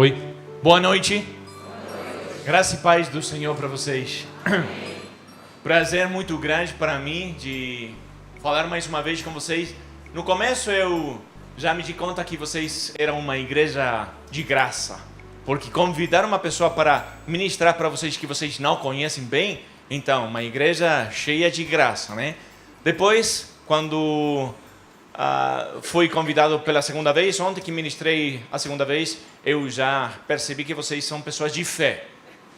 Oi, boa noite. Graça e paz do Senhor para vocês. Prazer muito grande para mim de falar mais uma vez com vocês. No começo eu já me di conta que vocês eram uma igreja de graça, porque convidaram uma pessoa para ministrar para vocês que vocês não conhecem bem, então uma igreja cheia de graça, né? Depois, quando fui convidado pela segunda vez, ontem que ministrei a segunda vez, eu já percebi que vocês são pessoas de fé.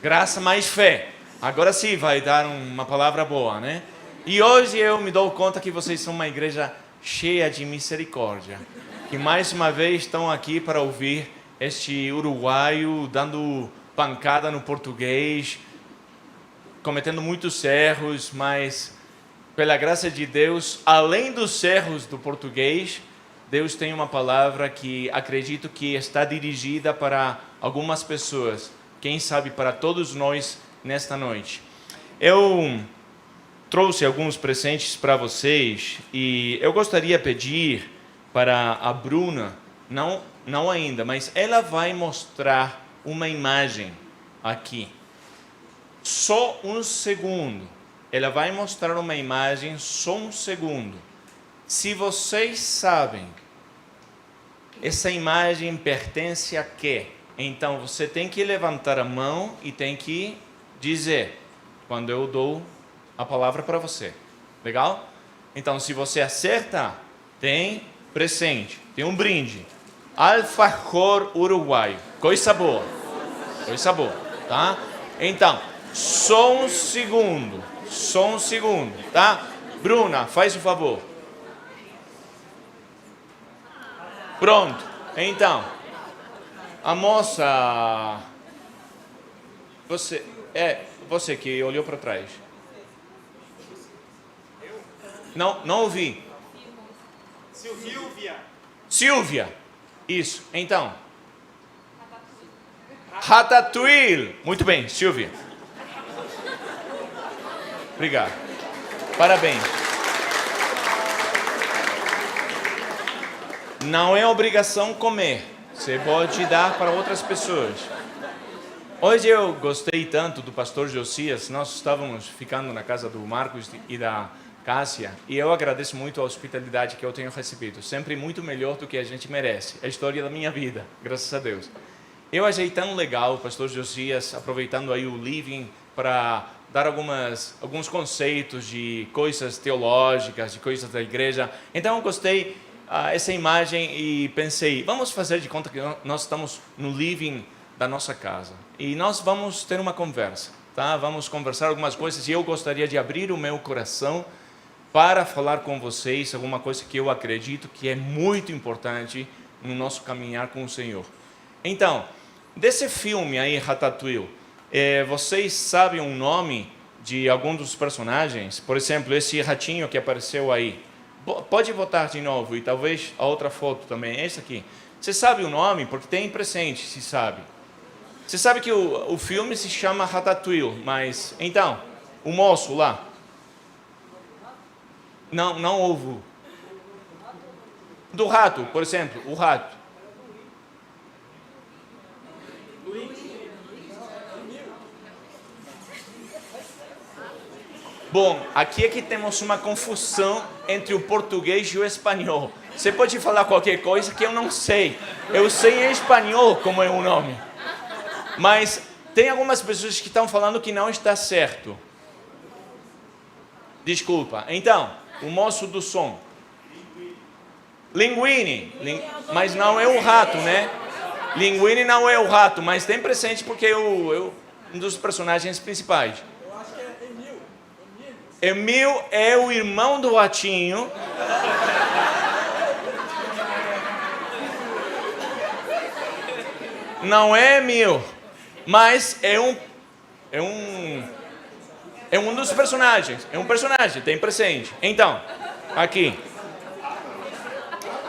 Graça mais fé. Agora sim vai dar uma palavra boa, né? E hoje eu me dou conta que vocês são uma igreja cheia de misericórdia. Que mais uma vez estão aqui para ouvir este uruguaio dando pancada no português, cometendo muitos erros, mas pela graça de Deus, além dos erros do português, Deus tem uma palavra que acredito que está dirigida para algumas pessoas, quem sabe para todos nós nesta noite. Eu trouxe alguns presentes para vocês e eu gostaria de pedir para a Bruna, não ainda, mas ela vai mostrar uma imagem aqui. Só um segundo. Ela vai mostrar uma imagem, só um segundo. Se vocês sabem, essa imagem pertence a quê? Então você tem que levantar a mão e tem que dizer quando eu dou a palavra para você. Legal? Então se você acertar, tem presente, tem um brinde. Alfajor uruguaio. Coisa boa. Coisa boa, tá? Então, só um segundo. Só um segundo, tá? Bruna, faz o favor. Pronto. Então, a moça... Você que olhou para trás. Não ouvi. Silvia. Isso. Então. Ratatouille. Muito bem, Silvia. Obrigado. Parabéns. Não é obrigação comer. Você pode dar para outras pessoas. Hoje eu gostei tanto do pastor Josias. Nós estávamos ficando na casa do Marcos e da Cássia. E eu agradeço muito a hospitalidade que eu tenho recebido. Sempre muito melhor do que a gente merece. É a história da minha vida, graças a Deus. Eu achei tão legal o pastor Josias aproveitando aí o living para dar alguns conceitos de coisas teológicas, de coisas da igreja. Então eu gostei essa imagem e pensei, vamos fazer de conta que nós estamos no living da nossa casa. E nós vamos ter uma conversa, tá? Vamos conversar algumas coisas e eu gostaria de abrir o meu coração para falar com vocês alguma coisa que eu acredito que é muito importante no nosso caminhar com o Senhor. Então, desse filme aí, Ratatouille, vocês sabem o nome de algum dos personagens? Por exemplo, esse ratinho que apareceu aí. Pode botar de novo e talvez a outra foto também. Esse aqui. Você sabe o nome? Porque tem presente, se sabe. Você sabe que o filme se chama Ratatouille, mas... Então, o moço lá. Não houve. Do rato, por exemplo, o rato. Bom, aqui é que temos uma confusão entre o português e o espanhol. Você pode falar qualquer coisa que eu não sei. Eu sei em espanhol como é o nome. Mas tem algumas pessoas que estão falando que não está certo. Desculpa. Então, o moço do som. Linguini. Mas não é o rato, né? Linguini não é o rato, mas tem presente porque é um dos personagens principais. Emil é o irmão do ratinho. Não é Emil, mas é um dos personagens. É um personagem, tem presente. Então, aqui.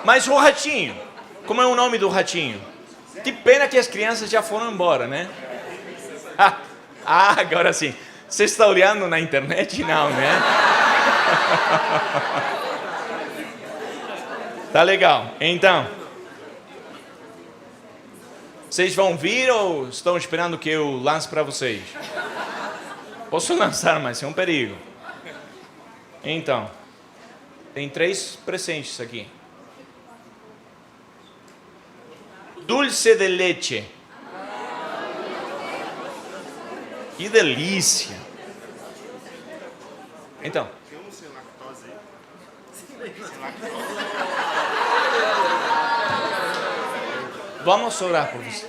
Mas o ratinho, como é o nome do ratinho? Que pena que as crianças já foram embora, né? Agora sim. Você está olhando na internet? Não, né? Tá legal. Então, Vocês vão vir ou estão esperando que eu lance para vocês? Posso lançar, mas é um perigo. Então, tem 3 presentes aqui. Dulce de leite. Que delícia. Então. Tem um sem lactose aí. Vamos orar por você.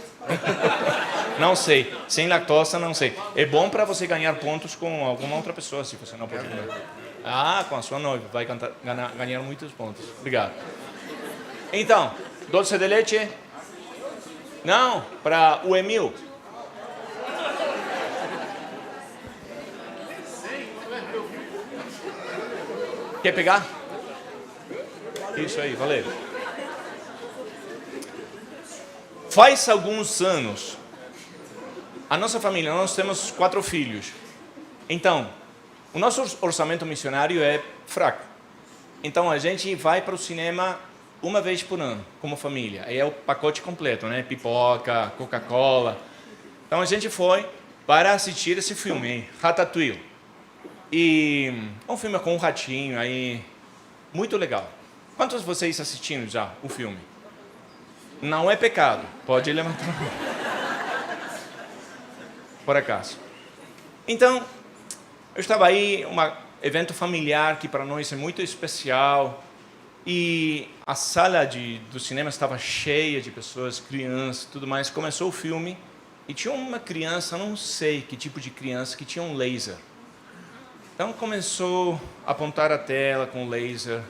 Não sei. Sem lactose, não sei. É bom para você ganhar pontos com alguma outra pessoa, se você não pode comer. Ah, com a sua noiva. Vai ganhar muitos pontos. Obrigado. Então, doce de leite? Não, para o Emil. Quer pegar? Isso aí, valeu. Faz alguns anos, a nossa família, nós temos 4 filhos. Então, o nosso orçamento missionário é fraco. Então, a gente vai para o cinema uma vez por ano, como família. Aí é o pacote completo, né? Pipoca, Coca-Cola. Então, a gente foi para assistir esse filme, Ratatouille. E é um filme com um ratinho aí, muito legal. Quantos de vocês assistiram já o filme? Não é pecado, pode levantar a mão. Por acaso. Então, eu estava aí, um evento familiar que para nós é muito especial. E a sala do cinema estava cheia de pessoas, crianças, tudo mais. Começou o filme e tinha uma criança, não sei que tipo de criança, que tinha um laser. Então começou a apontar a tela com o laser.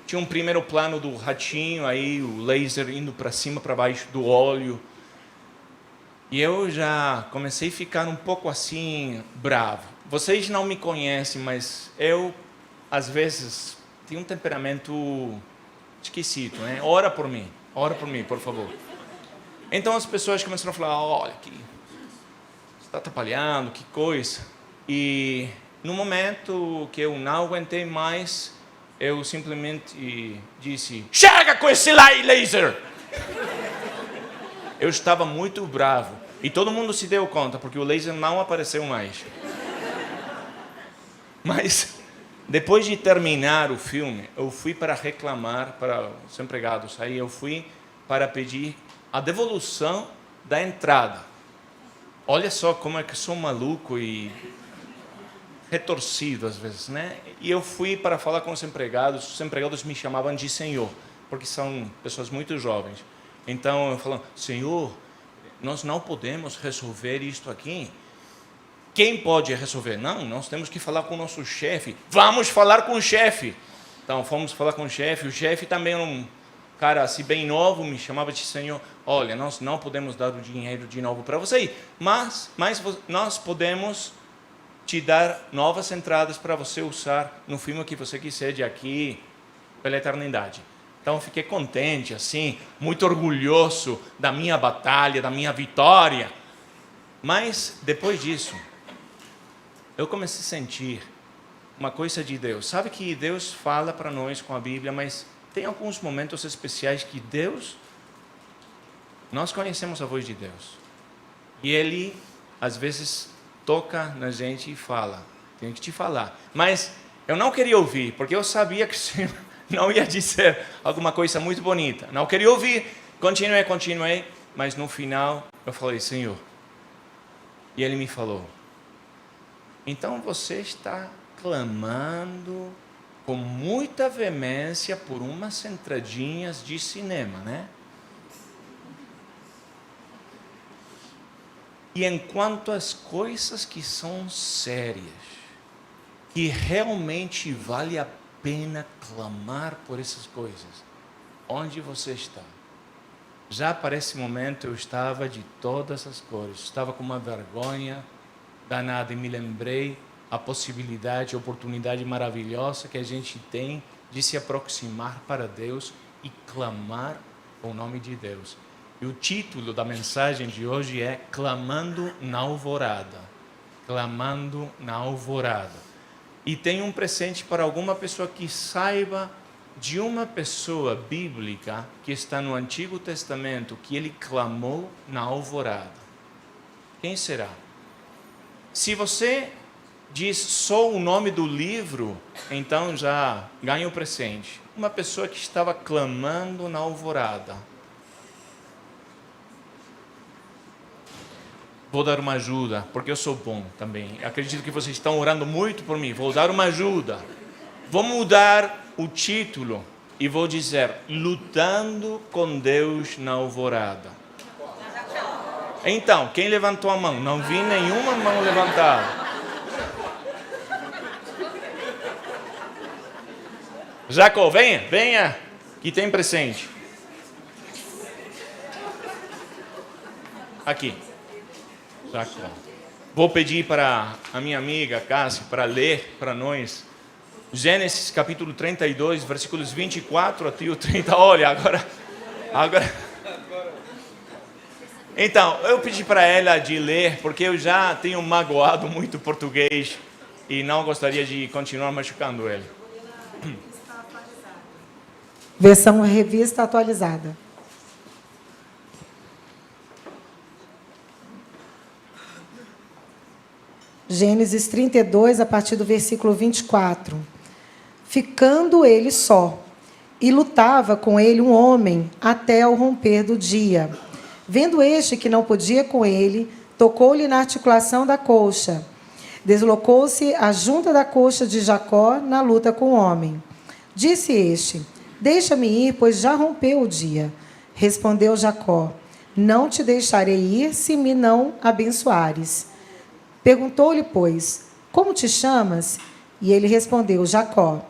Tinha um primeiro plano do ratinho, aí o laser indo para cima, para baixo do olho. E eu já comecei a ficar um pouco assim, bravo. Vocês não me conhecem, mas eu, às vezes, tenho um temperamento esquisito, né? Ora por mim, por favor. Então as pessoas começaram a falar, olha, que você está atrapalhando, que coisa. E no momento que eu não aguentei mais, eu simplesmente disse, chega com esse laser! Eu estava muito bravo. E todo mundo se deu conta, porque o laser não apareceu mais. Mas, depois de terminar o filme, eu fui para reclamar para os empregados. Aí eu fui para pedir a devolução da entrada. Olha só como é que eu sou maluco e retorcido às vezes, né? E eu fui para falar com os empregados me chamavam de senhor, porque são pessoas muito jovens. Então eu falo, senhor, nós não podemos resolver isto aqui. Quem pode resolver? Não, nós temos que falar com o nosso chefe. Vamos falar com o chefe. Então fomos falar com o chefe também era um cara assim bem novo, me chamava de senhor. Olha, nós não podemos dar o dinheiro de novo para você, mas nós podemos te dar novas entradas para você usar no filme que você quiser de aqui pela eternidade. Então, fiquei contente, assim, muito orgulhoso da minha batalha, da minha vitória. Mas, depois disso, eu comecei a sentir uma coisa de Deus. Sabe que Deus fala para nós com a Bíblia, mas tem alguns momentos especiais que nós conhecemos a voz de Deus. E Ele, às vezes, toca na gente e fala, tenho que te falar. Mas eu não queria ouvir, porque eu sabia que o Senhor não ia dizer alguma coisa muito bonita. Não queria ouvir, continuei, mas no final eu falei, Senhor. E Ele me falou, então você está clamando com muita veemência por umas entradinhas de cinema, né? E enquanto as coisas que são sérias, que realmente vale a pena clamar por essas coisas, onde você está? Já para esse momento eu estava de todas as cores, estava com uma vergonha danada e me lembrei a possibilidade, a oportunidade maravilhosa que a gente tem de se aproximar para Deus e clamar o nome de Deus. E o título da mensagem de hoje é Clamando na Alvorada. Clamando na Alvorada. E tem um presente para alguma pessoa que saiba de uma pessoa bíblica que está no Antigo Testamento, que ele clamou na alvorada. Quem será? Se você diz só o nome do livro, então já ganha o presente. Uma pessoa que estava clamando na alvorada. Vou dar uma ajuda, porque eu sou bom também. Acredito que vocês estão orando muito por mim. Vou dar uma ajuda. Vou mudar o título e vou dizer: Lutando com Deus na alvorada. Então, quem levantou a mão? Não vi nenhuma mão levantada. Jacó, venha, que tem presente. Aqui, Jacó. Vou pedir para a minha amiga Cássia para ler para nós Gênesis capítulo 32, versículos 24 até o 30. Olha, agora. Então, eu pedi para ela de ler, porque eu já tenho magoado muito português e não gostaria de continuar machucando ele. Versão revista atualizada. Gênesis 32, a partir do versículo 24. Ficando ele só, e lutava com ele um homem até ao romper do dia. Vendo este que não podia com ele, tocou-lhe na articulação da coxa. Deslocou-se a junta da coxa de Jacó na luta com o homem. Disse este: Deixa-me ir, pois já rompeu o dia. Respondeu Jacó: Não te deixarei ir se me não abençoares. Perguntou-lhe, pois: Como te chamas? E ele respondeu: Jacó.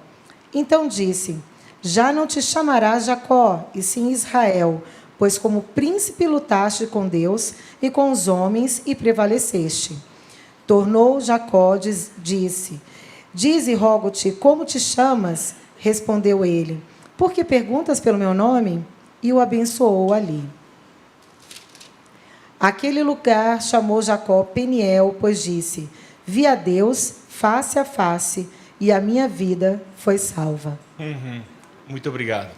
Então disse: Já não te chamarás Jacó, e sim Israel, pois como príncipe lutaste com Deus e com os homens e prevaleceste. Tornou Jacó, disse: Dize, rogo-te, como te chamas? Respondeu ele: Por que perguntas pelo meu nome? E o abençoou ali. Aquele lugar chamou Jacó Peniel, pois disse: Vi a Deus face a face, e a minha vida foi salva. Muito obrigado.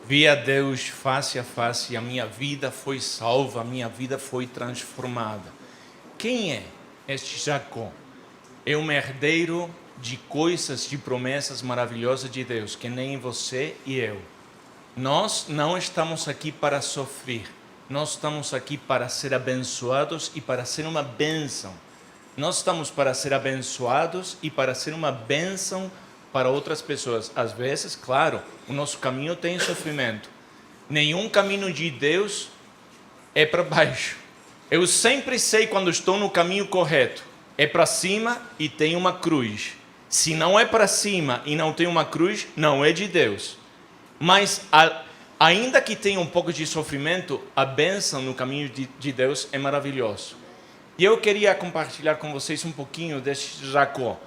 Vi a Deus face a face, e a minha vida foi salva, a minha vida foi transformada. Quem é este Jacó? É um herdeiro de coisas, de promessas maravilhosas de Deus, que nem você e eu. Nós não estamos aqui para sofrer. Nós estamos aqui para ser abençoados e para ser uma bênção. Nós estamos para ser abençoados e para ser uma bênção para outras pessoas. Às vezes, claro, o nosso caminho tem sofrimento. Nenhum caminho de Deus é para baixo. Eu sempre sei quando estou no caminho correto. É para cima e tem uma cruz. Se não é para cima e não tem uma cruz, não é de Deus. Mas ainda que tenha um pouco de sofrimento, a bênção no caminho de Deus é maravilhoso. E eu queria compartilhar com vocês um pouquinho deste Jacó,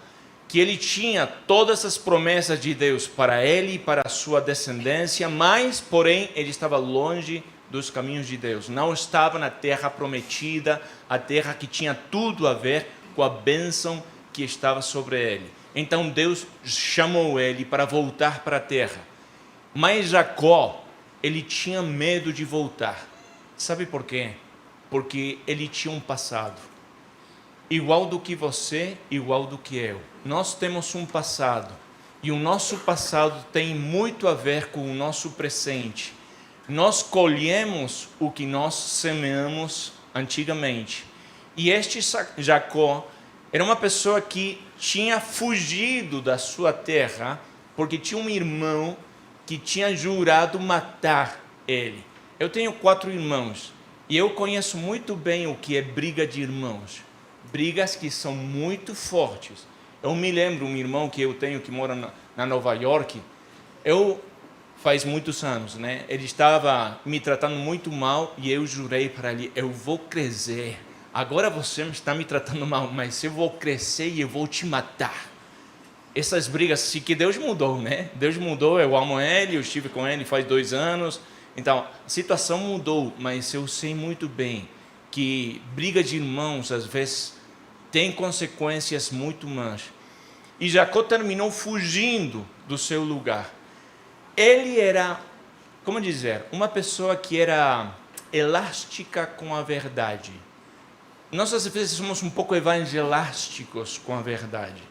que ele tinha todas as promessas de Deus para ele e para a sua descendência, mas, porém, ele estava longe dos caminhos de Deus. Não estava na terra prometida, a terra que tinha tudo a ver com a bênção que estava sobre ele. Então Deus chamou ele para voltar para a terra. Mas Jacó, ele tinha medo de voltar. Sabe por quê? Porque ele tinha um passado. Igual do que você, igual do que eu. Nós temos um passado. E o nosso passado tem muito a ver com o nosso presente. Nós colhemos o que nós semeamos antigamente. E este Jacó era uma pessoa que tinha fugido da sua terra porque tinha um irmão que tinha jurado matar ele. Eu tenho 4 irmãos e eu conheço muito bem o que é briga de irmãos. Brigas que são muito fortes. Eu me lembro um irmão que eu tenho que mora na Nova York. Faz muitos anos, né? Ele estava me tratando muito mal e eu jurei para ele: eu vou crescer. Agora você está me tratando mal, mas eu vou crescer e eu vou te matar. Essas brigas, se que Deus mudou, né? Deus mudou, eu amo ele, eu estive com ele faz 2 anos. Então, a situação mudou, mas eu sei muito bem que briga de irmãos, às vezes, tem consequências muito más. E Jacó terminou fugindo do seu lugar. ele era, como dizer, uma pessoa que era elástica com a verdade. Nós, às vezes, somos um pouco evangelásticos com a verdade.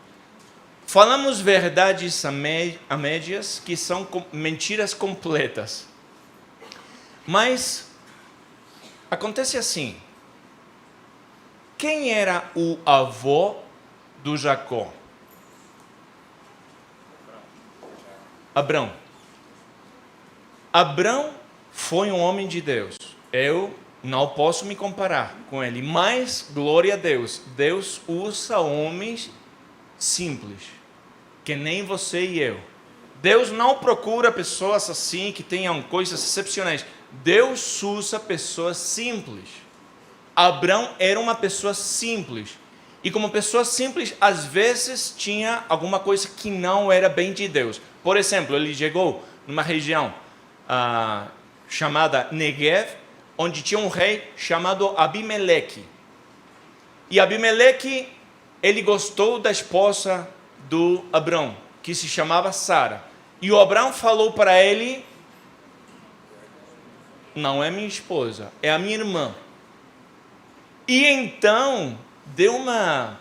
Falamos verdades a médias, que são mentiras completas. Mas acontece assim. Quem era o avô do Jacó? Abrão. Abrão foi um homem de Deus. Eu não posso me comparar com ele, mas glória a Deus. Deus usa homens simples, que nem você e eu. Deus não procura pessoas assim que tenham coisas excepcionais. Deus usa pessoas simples. Abrão era uma pessoa simples. E como pessoa simples, às vezes tinha alguma coisa que não era bem de Deus. Por exemplo, ele chegou numa região chamada Negev, onde tinha um rei chamado Abimeleque. E Abimeleque, ele gostou da esposa do Abrão, que se chamava Sara. E o Abrão falou para ele: não é minha esposa, é a minha irmã. E então deu uma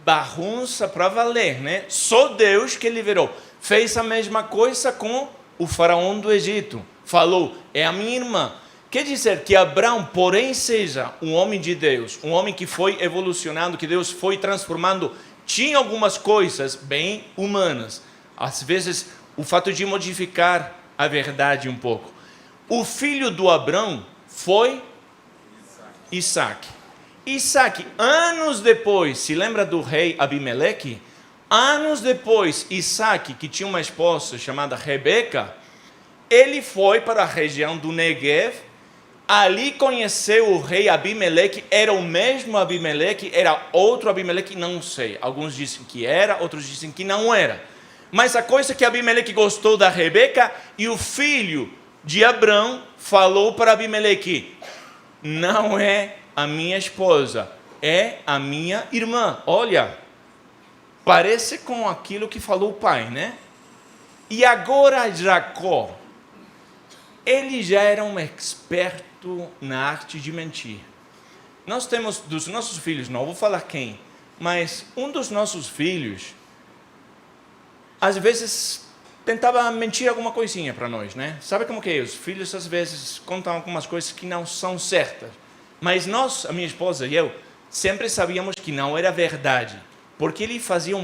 bagunça para valer, né? Só Deus que liberou. Fez a mesma coisa com o faraó do Egito. Falou: é a minha irmã. Quer dizer que Abrão, porém, seja um homem de Deus, um homem que foi evolucionando, que Deus foi transformando, tinha algumas coisas bem humanas. Às vezes, o fato de modificar a verdade um pouco. O filho do Abrão foi Isaac. Isaac, anos depois, se lembra do rei Abimeleque? Anos depois, Isaac, que tinha uma esposa chamada Rebeca, ele foi para a região do Negev. Ali conheceu o rei Abimeleque. Era o mesmo Abimeleque, era outro Abimeleque, não sei. Alguns dizem que era, outros dizem que não era. Mas a coisa é que Abimeleque gostou da Rebeca, e o filho de Abrão falou para Abimeleque: não é a minha esposa, é a minha irmã. Olha, parece com aquilo que falou o pai, né? E agora Jacó, ele já era um experto na arte de mentir. Nós temos dos nossos filhos, não vou falar quem, mas um dos nossos filhos, às vezes, tentava mentir alguma coisinha para nós, né? Sabe como que é? Os filhos, às vezes, contam algumas coisas que não são certas. Mas nós, a minha esposa e eu, sempre sabíamos que não era verdade. Porque ele fazia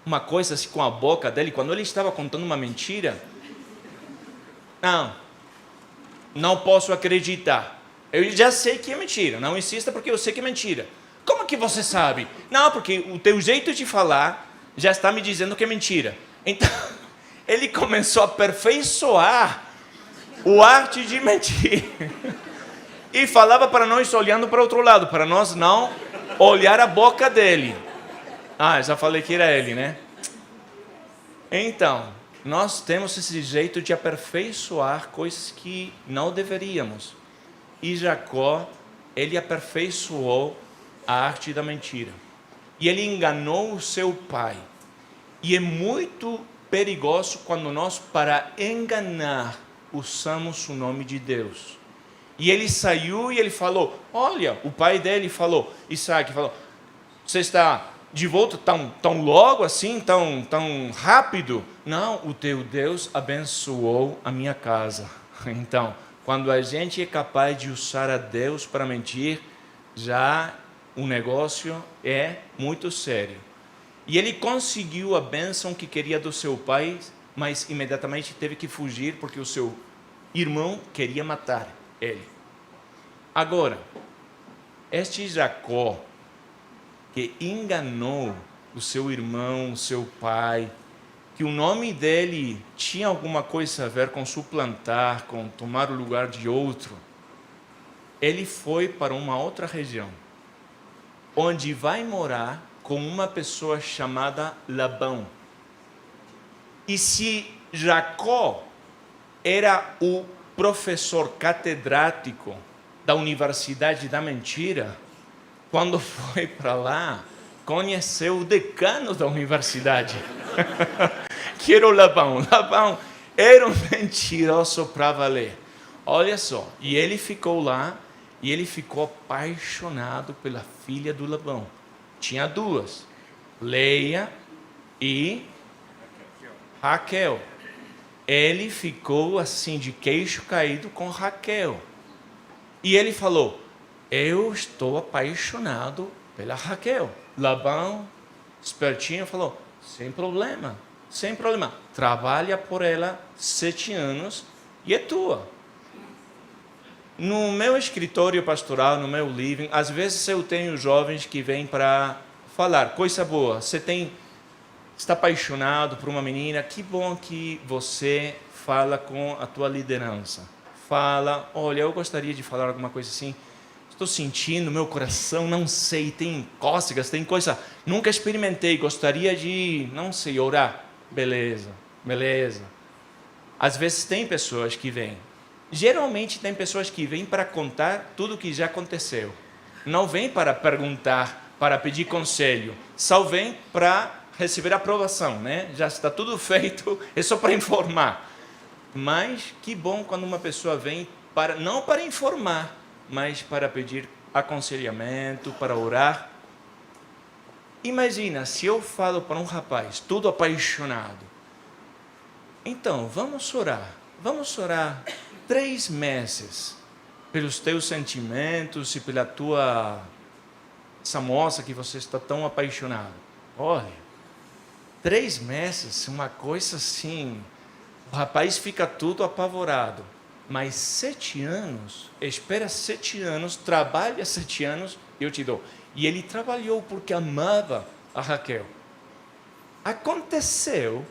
uma coisa assim com a boca dele, quando ele estava contando uma mentira. Não posso acreditar. Eu já sei que é mentira. Não insista porque eu sei que é mentira. Como que você sabe? Não, porque o teu jeito de falar já está me dizendo que é mentira. Então, ele começou a aperfeiçoar a arte de mentir. E falava para nós olhando para o outro lado, para nós não olhar a boca dele. Já falei que era ele, né? Então, nós temos esse jeito de aperfeiçoar coisas que não deveríamos. E Jacó, ele aperfeiçoou a arte da mentira. E ele enganou o seu pai. E é muito perigoso quando nós, para enganar, usamos o nome de Deus. E ele saiu e ele falou, olha, o pai dele falou, Isaac falou: você está de volta tão logo assim, tão rápido? Não, o teu Deus abençoou a minha casa. Então, quando a gente é capaz de usar a Deus para mentir, já o negócio é muito sério. E ele conseguiu a bênção que queria do seu pai, mas imediatamente teve que fugir porque o seu irmão queria matar ele. Agora, este Jacó, que enganou o seu irmão, o seu pai, que o nome dele tinha alguma coisa a ver com suplantar, com tomar o lugar de outro, ele foi para uma outra região, onde vai morar com uma pessoa chamada Labão. E se Jacó era o professor catedrático da Universidade da Mentira, quando foi para lá, conheceu o decano da universidade, que era o Labão. Labão Era um mentiroso para valer. Olha só, e ele ficou lá, e ele ficou apaixonado pela filha do Labão. Tinha duas, Leia e Raquel. Ele ficou assim de queixo caído com Raquel. E ele falou, eu estou apaixonado pela Raquel. Labão, espertinho, falou, sem problema, trabalha por ela 7 anos e é tua. No meu escritório pastoral, no meu living, às vezes eu tenho jovens que vêm para falar, coisa boa, está apaixonado por uma menina, que bom que você fala com a tua liderança. Fala, olha, eu gostaria de falar alguma coisa assim, estou sentindo meu coração, não sei, tem cócegas, tem coisa, nunca experimentei, gostaria de, não sei, orar. Beleza. Às vezes tem pessoas que vêm, geralmente tem pessoas que vêm para contar tudo o que já aconteceu. Não vêm para perguntar, para pedir conselho, só vêm para receber aprovação, né? Já está tudo feito, é só para informar. Mas que bom quando uma pessoa vem para não para informar, mas para pedir aconselhamento, para orar. Imagina se eu falo para um rapaz, todo apaixonado, então vamos orar 3 meses pelos teus sentimentos e pela essa moça que você está tão apaixonado. Olha, 3 meses, uma coisa assim, o rapaz fica todo apavorado. Mas 7 anos, espera 7 anos, trabalha 7 anos, eu te dou. E ele trabalhou porque amava a Raquel. Aconteceu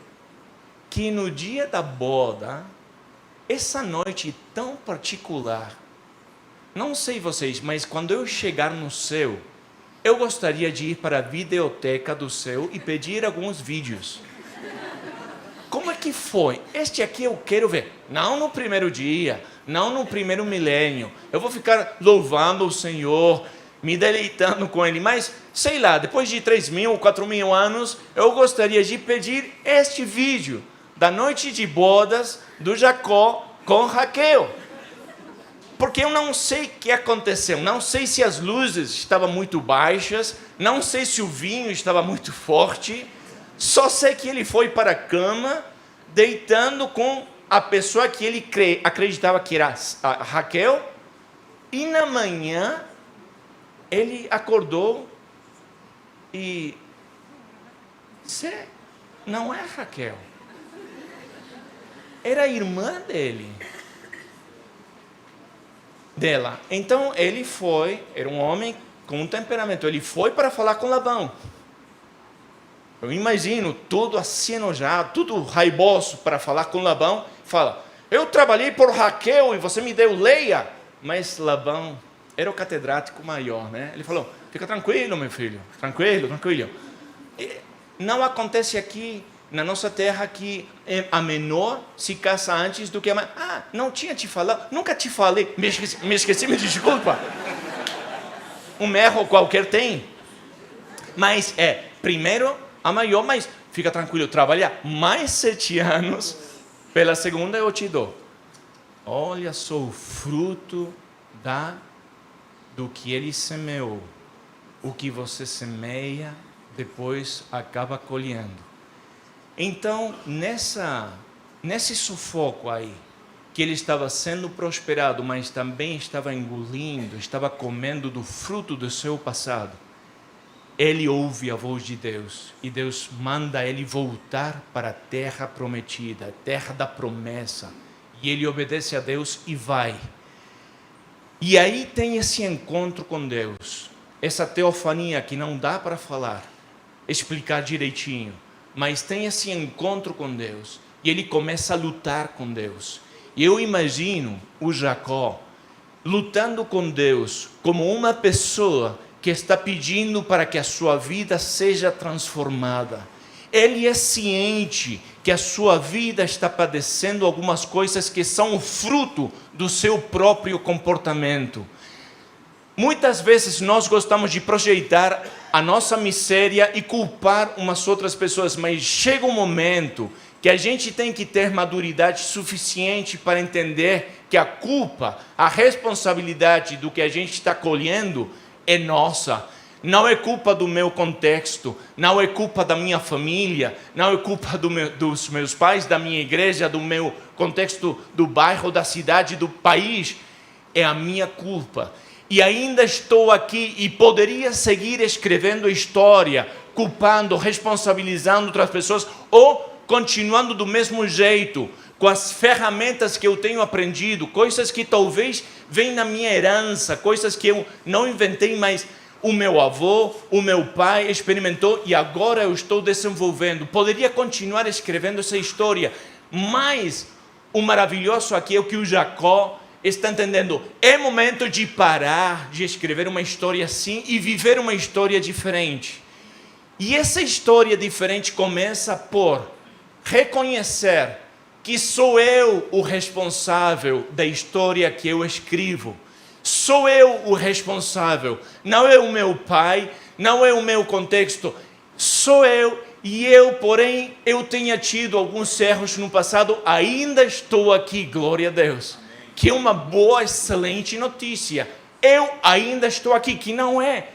que no dia da boda, essa noite tão particular, não sei vocês, mas quando eu chegar no céu, eu gostaria de ir para a videoteca do céu e pedir alguns vídeos. Como é que foi? Este aqui eu quero ver. Não no primeiro dia, não no primeiro milênio. Eu vou ficar louvando o Senhor, me deleitando com Ele. Mas, sei lá, depois de 3.000, 4.000 anos, eu gostaria de pedir este vídeo da noite de bodas do Jacó com Raquel. Porque eu não sei o que aconteceu. Não sei se as luzes estavam muito baixas. Não sei se o vinho estava muito forte. Só sei que ele foi para a cama, deitando com a pessoa que ele acreditava que era a Raquel, e na manhã ele acordou e você não é Raquel, era a irmã dela. Então ele foi, era um homem com um temperamento, ele foi para falar com Labão. Eu imagino tudo assim enojado, tudo raivoso para falar com Labão. Fala, eu trabalhei por Raquel e você me deu Leia. Mas Labão era o catedrático maior, né? Ele falou, fica tranquilo, meu filho, tranquilo. E não acontece aqui na nossa terra que a menor se casa antes do que a maior. Ah, não tinha te falado, nunca te falei. Me esqueci, me desculpa. Um erro qualquer tem. Mas primeiro a maior, mas fica tranquilo, trabalhar mais 7 anos, pela segunda eu te dou. Olha só o fruto do que ele semeou. O que você semeia, depois acaba colhendo. Então, nesse sufoco aí, que ele estava sendo prosperado, mas também estava engolindo, estava comendo do fruto do seu passado, ele ouve a voz de Deus, e Deus manda ele voltar para a terra prometida, a terra da promessa, e ele obedece a Deus e vai. E aí tem esse encontro com Deus, essa teofania que não dá para falar, explicar direitinho, mas tem esse encontro com Deus, e ele começa a lutar com Deus. E eu imagino o Jacó lutando com Deus como uma pessoa que está pedindo para que a sua vida seja transformada. Ele é ciente que a sua vida está padecendo algumas coisas que são o fruto do seu próprio comportamento. Muitas vezes nós gostamos de projetar a nossa miséria e culpar umas outras pessoas, mas chega um momento que a gente tem que ter maturidade suficiente para entender que a culpa, a responsabilidade do que a gente está colhendo é nossa. Não é culpa do meu contexto, não é culpa da minha família, não é culpa dos meus pais, da minha igreja, do meu contexto do bairro, da cidade, do país. É a minha culpa. E ainda estou aqui e poderia seguir escrevendo história, culpando, responsabilizando outras pessoas, ou continuando do mesmo jeito, com as ferramentas que eu tenho aprendido, coisas que talvez venham na minha herança, coisas que eu não inventei, mas o meu avô, o meu pai experimentou e agora eu estou desenvolvendo. Poderia continuar escrevendo essa história, mas o maravilhoso aqui é o que o Jacó está entendendo. É momento de parar de escrever uma história assim e viver uma história diferente. E essa história diferente começa por reconhecer que sou eu o responsável da história que eu escrevo. Sou eu o responsável. Não é o meu pai, não é o meu contexto. Sou eu. E eu, porém, eu tenha tido alguns erros no passado. Ainda estou aqui, glória a Deus. Que é uma boa, excelente notícia. Eu ainda estou aqui, que não é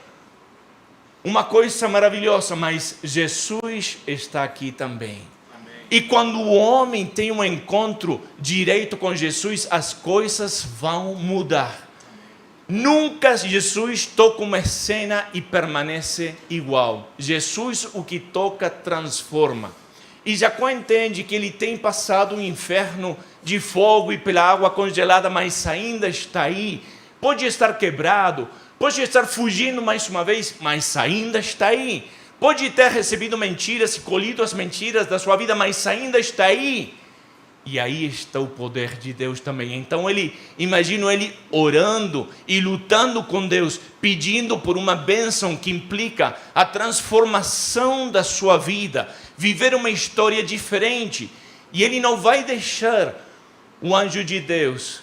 uma coisa maravilhosa, mas Jesus está aqui também. E quando o homem tem um encontro direto com Jesus, as coisas vão mudar. Nunca Jesus toca uma cena e permanece igual. Jesus, o que toca, transforma. E Jacó entende que ele tem passado um inferno de fogo e pela água congelada, mas ainda está aí. Pode estar quebrado, pode estar fugindo mais uma vez, mas ainda está aí. Pode ter recebido mentiras e colhido as mentiras da sua vida, mas ainda está aí. E aí está o poder de Deus também. Então imagino ele orando e lutando com Deus, pedindo por uma bênção que implica a transformação da sua vida, viver uma história diferente. E ele não vai deixar o anjo de Deus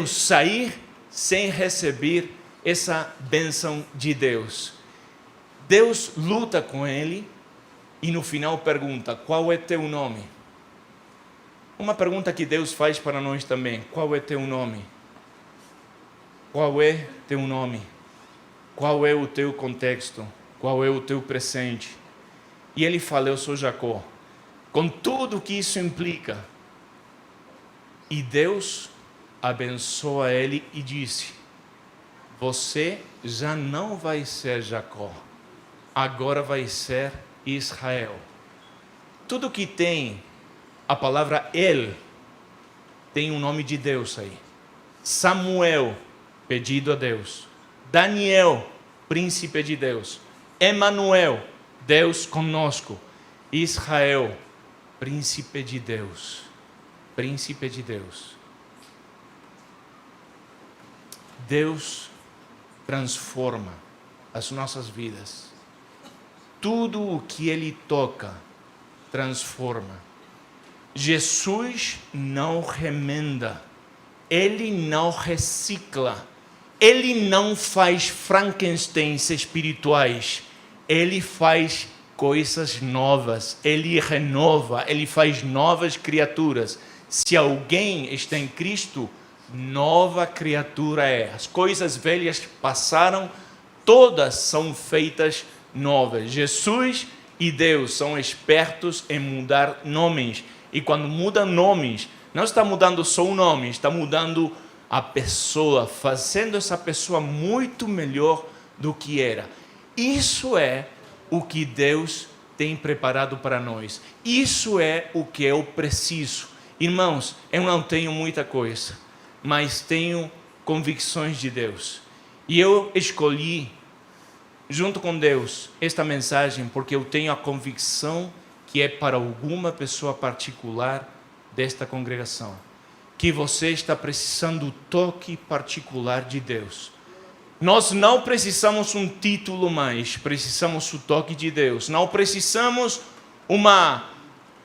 sair sem receber essa bênção de Deus. Deus luta com ele e no final pergunta: qual é teu nome? Uma pergunta que Deus faz para nós também: qual é teu nome? Qual é teu nome? Qual é o teu contexto? Qual é o teu presente? E ele fala: eu sou Jacó, com tudo que isso implica. E Deus abençoa ele e disse: você já não vai ser Jacó, agora vai ser Israel. Tudo que tem a palavra El tem um nome de Deus aí. Samuel, pedido a Deus. Daniel, príncipe de Deus. Emanuel, Deus conosco. Israel, príncipe de Deus. Príncipe de Deus. Deus transforma as nossas vidas. Tudo o que Ele toca, transforma. Jesus não remenda, Ele não recicla, Ele não faz Frankensteins espirituais, Ele faz coisas novas, Ele renova, Ele faz novas criaturas. Se alguém está em Cristo, nova criatura é. As coisas velhas passaram, todas são feitas novas. Jesus e Deus são espertos em mudar nomes. E quando muda nomes, não está mudando só o nome, está mudando a pessoa, fazendo essa pessoa muito melhor do que era. Isso é o que Deus tem preparado para nós. Isso é o que eu preciso. Irmãos, eu não tenho muita coisa, mas tenho convicções de Deus. E eu escolhi, junto com Deus, esta mensagem porque eu tenho a convicção que é para alguma pessoa particular desta congregação, que você está precisando do toque particular de Deus. Nós não precisamos um título mais, precisamos do toque de Deus. Não precisamos uma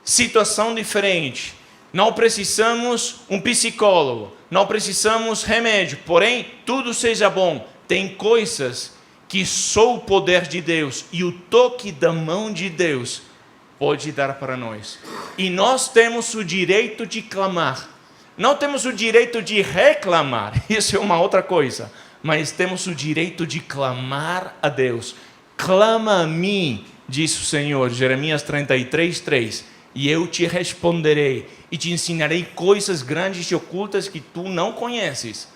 situação diferente, não precisamos um psicólogo, não precisamos remédio, porém tudo seja bom. Tem coisas que só o poder de Deus e o toque da mão de Deus pode dar para nós. E nós temos o direito de clamar. Não temos o direito de reclamar, isso é uma outra coisa. Mas temos o direito de clamar a Deus. Clama a mim, diz o Senhor, Jeremias 33:3, e eu te responderei e te ensinarei coisas grandes e ocultas que tu não conheces.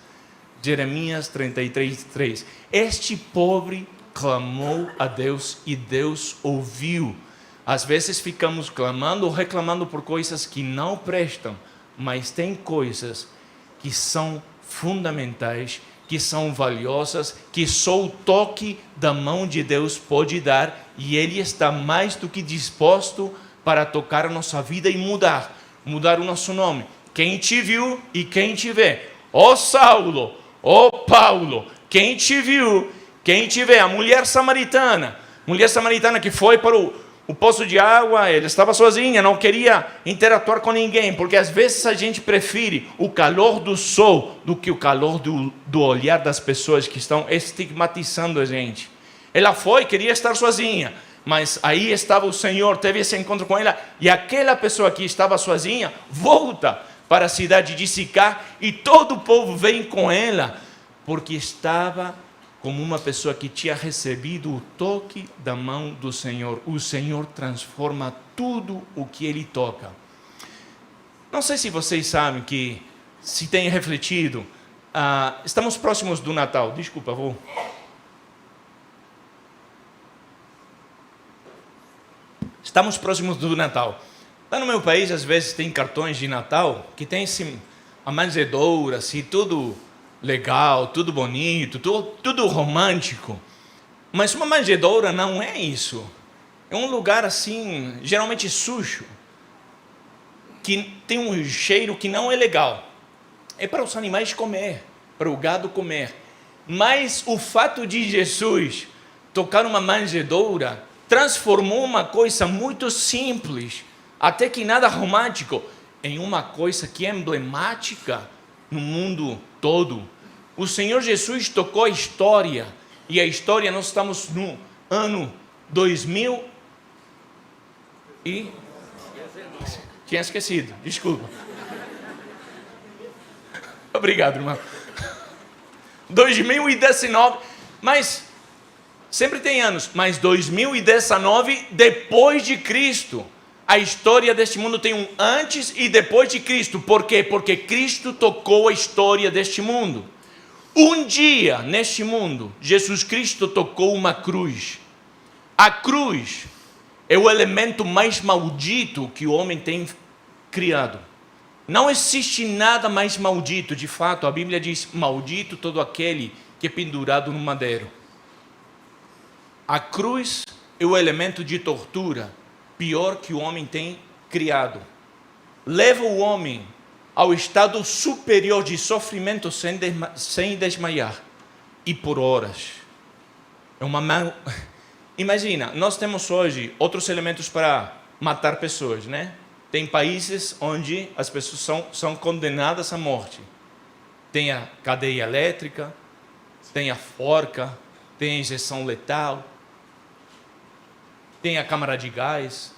Jeremias 33:3. Este pobre clamou a Deus e Deus ouviu. Às vezes ficamos clamando ou reclamando por coisas que não prestam, mas tem coisas que são fundamentais, que são valiosas, que só o toque da mão de Deus pode dar, e Ele está mais do que disposto para tocar a nossa vida e mudar o nosso nome. Quem te viu e quem te vê. Ó Saulo, ó Paulo, quem te viu, quem te vê. A mulher samaritana que foi para o poço de água, ela estava sozinha, não queria interagir com ninguém, porque às vezes a gente prefere o calor do sol do que o calor do olhar das pessoas que estão estigmatizando a gente. Ela foi, queria estar sozinha, mas aí estava o Senhor, teve esse encontro com ela, e aquela pessoa que estava sozinha volta para a cidade de Sicar, e todo o povo vem com ela, porque estava como uma pessoa que tinha recebido o toque da mão do Senhor. O Senhor transforma tudo o que Ele toca. Não sei se vocês sabem que, se têm refletido, estamos próximos do Natal. Desculpa, vou... Estamos próximos do Natal. Lá no meu país, às vezes, tem cartões de Natal que tem assim, a manjedoura, assim, tudo legal, tudo bonito, tudo romântico. Mas uma manjedoura não é isso. É um lugar assim, geralmente sujo, que tem um cheiro que não é legal. É para os animais comer, para o gado comer. Mas o fato de Jesus tocar uma manjedoura transformou uma coisa muito simples, até que nada romântico, em uma coisa que é emblemática no mundo todo. O Senhor Jesus tocou a história, e a história, nós estamos no ano 2000 e... Tinha esquecido, desculpa. Obrigado, irmão. 2019, mas sempre tem anos, mas 2019 depois de Cristo. A história deste mundo tem um antes e depois de Cristo. Por quê? Porque Cristo tocou a história deste mundo. Um dia, neste mundo, Jesus Cristo tocou uma cruz. A cruz é o elemento mais maldito que o homem tem criado. Não existe nada mais maldito. De fato, a Bíblia diz, maldito todo aquele que é pendurado no madeiro. A cruz é o elemento de tortura pior que o homem tem criado. Leva o homem ao estado superior de sofrimento sem desmaiar, e por horas. Imagina, nós temos hoje outros elementos para matar pessoas, né? Tem países onde as pessoas são condenadas à morte. Tem a cadeia elétrica, tem a forca, tem a injeção letal, tem a câmara de gás.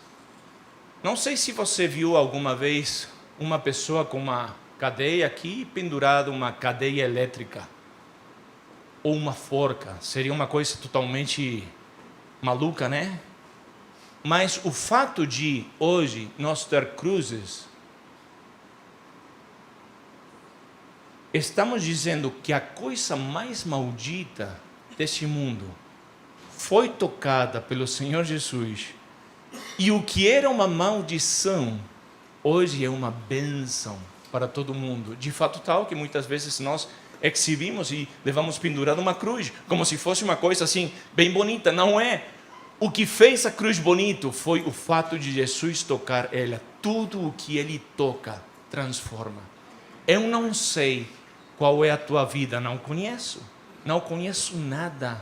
Não sei se você viu alguma vez uma pessoa com uma cadeia aqui pendurada, uma cadeia elétrica, ou uma forca. Seria uma coisa totalmente maluca, né? Mas o fato de hoje nós ter cruzes, estamos dizendo que a coisa mais maldita deste mundo foi tocada pelo Senhor Jesus, e o que era uma maldição hoje é uma bênção para todo mundo. De fato tal que muitas vezes nós exibimos e levamos pendurado uma cruz, como se fosse uma coisa assim, bem bonita. Não é. O que fez a cruz bonito foi o fato de Jesus tocar ela. Tudo o que Ele toca, transforma. Eu não sei qual é a tua vida, não conheço nada.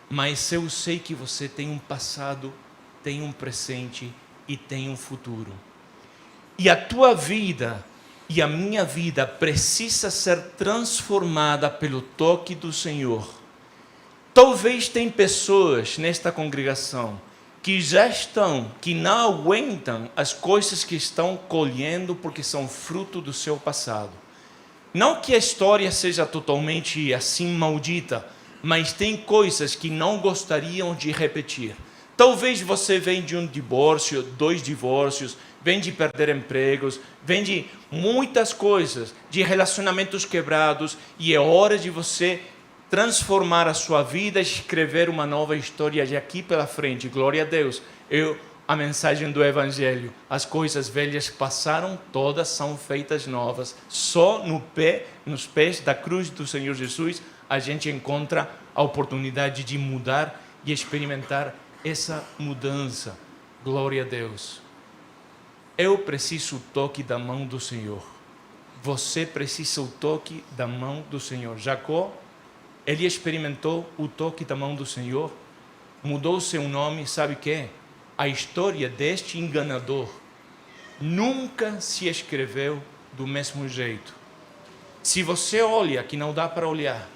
Mas eu sei que você tem um passado, tem um presente e tem um futuro. E a tua vida e a minha vida precisa ser transformada pelo toque do Senhor. Talvez tem pessoas nesta congregação que já estão, que não aguentam as coisas que estão colhendo porque são fruto do seu passado. Não que a história seja totalmente assim maldita, mas tem coisas que não gostariam de repetir. Talvez você venha de um divórcio, 2 divórcios, vem de perder empregos, vem de muitas coisas, de relacionamentos quebrados, e é hora de você transformar a sua vida, escrever uma nova história de aqui pela frente. Glória a Deus. A mensagem do Evangelho: as coisas velhas passaram, todas são feitas novas. Só nos pés da cruz do Senhor Jesus a gente encontra a oportunidade de mudar e experimentar essa mudança. Glória a Deus. Eu preciso o toque da mão do Senhor. Você precisa o toque da mão do Senhor. Jacó, ele experimentou o toque da mão do Senhor, mudou seu nome. Sabe o que? A história deste enganador nunca se escreveu do mesmo jeito. Se você olha, que não dá para olhar,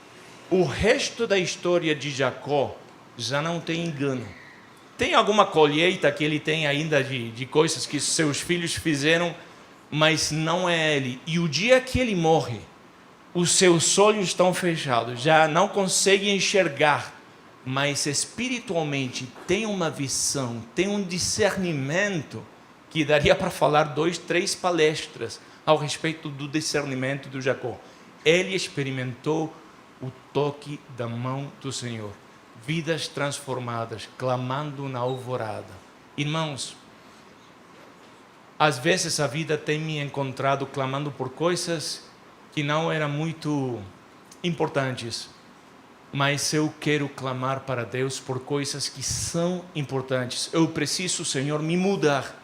o resto da história de Jacó já não tem engano. Tem alguma colheita que ele tem ainda de coisas que seus filhos fizeram, mas não é ele. E o dia que ele morre, os seus olhos estão fechados, já não consegue enxergar, mas espiritualmente tem uma visão, tem um discernimento que daria para falar 2, 3 palestras ao respeito do discernimento do Jacó. Ele experimentou o toque da mão do Senhor. Vidas transformadas, clamando na alvorada. Irmãos, às vezes a vida tem me encontrado clamando por coisas que não eram muito importantes, mas eu quero clamar para Deus por coisas que são importantes. Eu preciso, Senhor, me mudar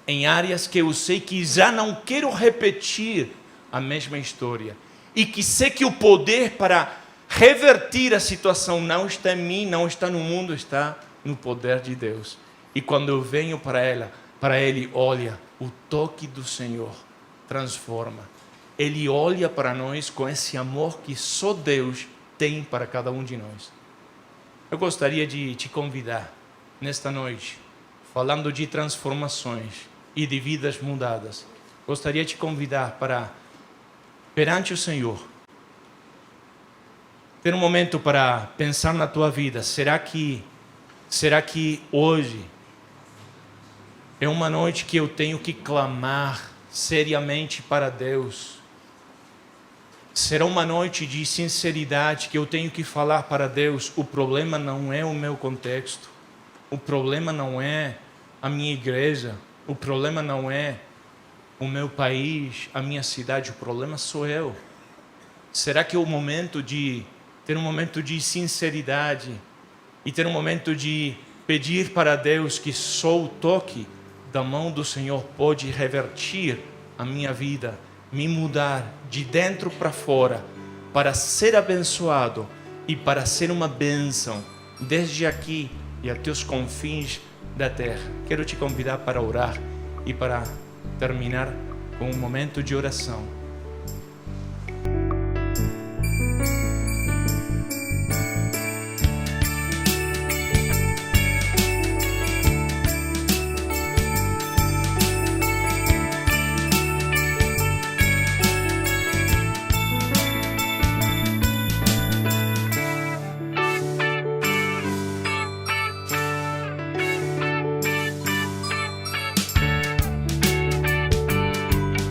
em áreas que eu sei que já não quero repetir a mesma história, e que sei que o poder para revertir a situação não está em mim, não está no mundo, está no poder de Deus. E quando eu venho para Ele, olha, o toque do Senhor transforma. Ele olha para nós com esse amor que só Deus tem para cada um de nós. Eu gostaria de te convidar nesta noite, falando de transformações e de vidas mudadas. Gostaria de te convidar para, perante o Senhor, ter um momento para pensar na tua vida. Será que hoje é uma noite que eu tenho que clamar seriamente para Deus? Será uma noite de sinceridade que eu tenho que falar para Deus? O problema não é o meu contexto, o problema não é a minha igreja, o problema não é o meu país, a minha cidade, o problema sou eu. Será que é o momento de ter um momento de sinceridade e ter um momento de pedir para Deus que só o toque da mão do Senhor pode revertir a minha vida, me mudar de dentro para fora, para ser abençoado e para ser uma bênção desde aqui e até os confins da terra? Quero te convidar para orar e para terminar com um momento de oração.